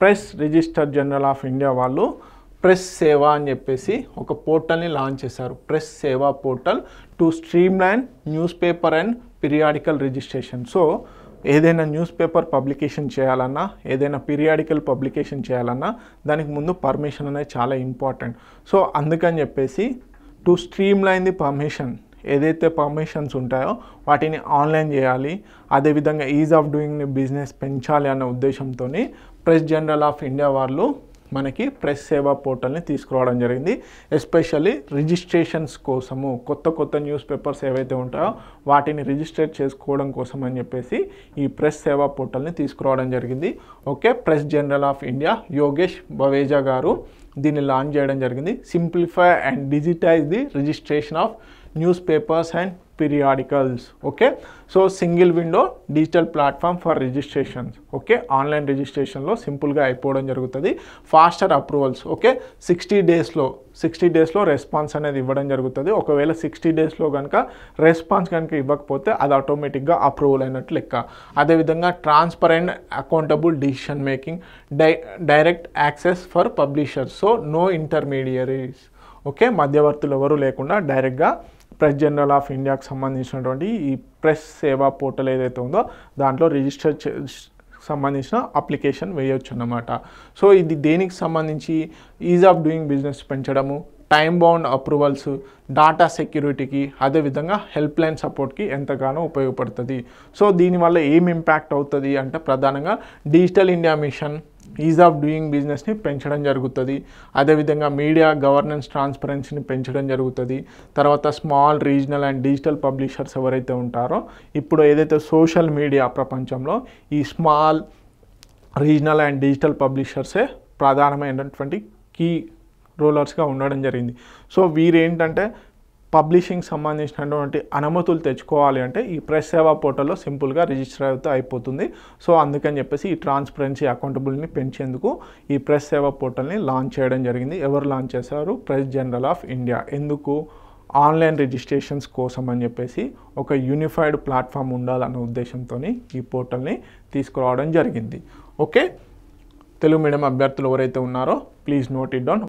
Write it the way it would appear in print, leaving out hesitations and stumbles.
Press register general of India వాళ్ళు press సేవ అని చెప్పేసి ఒక పోర్టల్ని లాంచ్ చేశారు. ప్రెస్ సేవా portal to streamline news paper and periodical registration. So ఏదైనా న్యూస్ పేపర్ పబ్లికేషన్ చేయాలన్నా, ఏదైనా పీరియాడికల్ పబ్లికేషన్ చేయాలన్నా దానికి ముందు పర్మిషన్ అనేది చాలా ఇంపార్టెంట్. సో అందుకని చెప్పేసి టు స్ట్రీమ్లైన్ ది పర్మిషన్, ఏదైతే పర్మిషన్స్ ఉంటాయో వాటిని ఆన్లైన్ చేయాలి, అదేవిధంగా ఈజ్ ఆఫ్ డూయింగ్ బిజినెస్ పెంచాలి అన్న ఉద్దేశంతో ప్రెస్ జనరల్ ఆఫ్ ఇండియా వాళ్ళు మనకి ప్రెస్ సేవా పోర్టల్ని తీసుకురావడం జరిగింది. ఎస్పెషల్లీ రిజిస్ట్రేషన్స్ కోసము, కొత్త న్యూస్ పేపర్స్ ఏవైతే ఉంటాయో వాటిని రిజిస్టర్ చేసుకోవడం కోసం అని చెప్పేసి ఈ ప్రెస్ సేవా పోర్టల్ని తీసుకురావడం జరిగింది. Okay, press general of India Yogesh Baweja గారు దీన్ని లాంచ్ చేయడం జరిగింది. Simplify and digitise the registration of newspapers and periodicals. Okay, so single window digital platform for registrations. Okay, online రిజిస్ట్రేషన్లో సింపుల్గా అయిపోవడం జరుగుతుంది. Faster approvals. ఓకే, 60 డేస్లో రెస్పాన్స్ అనేది ఇవ్వడం జరుగుతుంది. ఒకవేళ 60 డేస్లో కనుక రెస్పాన్స్ కనుక ఇవ్వకపోతే అది ఆటోమేటిక్గా అప్రూవల్ అయినట్లు లెక్క. అదేవిధంగా transparent accountable decision making, direct access for publishers. So no intermediaries. Okay, మధ్యవర్తులు ఎవరు లేకుండా డైరెక్ట్గా ప్రెస్ జనరల్ ఆఫ్ ఇండియాకి సంబంధించినటువంటి ఈ ప్రెస్ సేవా పోర్టల్ ఏదైతే ఉందో దాంట్లో రిజిస్టర్ సంబంధించిన అప్లికేషన్ వేయొచ్చు అన్నమాట. సో ఇది దేనికి సంబంధించి ఈజ్ ఆఫ్ డూయింగ్ బిజినెస్ పెంచడము, టైమ్ బౌండ్ అప్రూవల్స్, డాటా సెక్యూరిటీకి, అదేవిధంగా హెల్ప్ లైన్ సపోర్ట్కి ఎంతగానో ఉపయోగపడుతుంది. సో దీనివల్ల ఏం ఇంపాక్ట్ అవుతుంది అంటే ప్రధానంగా digital India mission, is of doing బిజినెస్ని పెంచడం జరుగుతుంది. అదేవిధంగా మీడియా గవర్నెన్స్ ట్రాన్స్పరెన్సీని పెంచడం జరుగుతుంది. తర్వాత small regional and digital publishers ఎవరైతే ఉంటారో, ఇప్పుడు ఏదైతే సోషల్ మీడియా ప్రపంచంలో ఈ స్మాల్ రీజనల్ అండ్ డిజిటల్ పబ్లిషర్సే ప్రధానమైనటువంటి కీ రోలర్స్గా ఉండడం జరిగింది. సో వీరేంటంటే పబ్లిషింగ్ సంబంధించినటువంటి అనుమతులు తెచ్చుకోవాలి అంటే ఈ ప్రెస్ సేవా పోర్టల్లో సింపుల్గా రిజిస్టర్ అయితే అయిపోతుంది. సో అందుకని చెప్పేసి ఈ ట్రాన్స్పరెన్సీ అకౌంటబుల్ని పెంచేందుకు ఈ ప్రెస్ సేవా పోర్టల్ని లాంచ్ చేయడం జరిగింది. ఎవరు లాంచ్ చేశారు? Press general of India. ఎందుకు? ఆన్లైన్ రిజిస్ట్రేషన్స్ కోసం అని చెప్పేసి ఒక యూనిఫైడ్ ప్లాట్ఫామ్ ఉండాలన్న ఉద్దేశంతో ఈ పోర్టల్ని తీసుకురావడం జరిగింది. ఓకే, తెలుగు మీడియం అభ్యర్థులు ఎవరైతే ఉన్నారో ప్లీజ్ నోట్ ఇట్ డౌన్.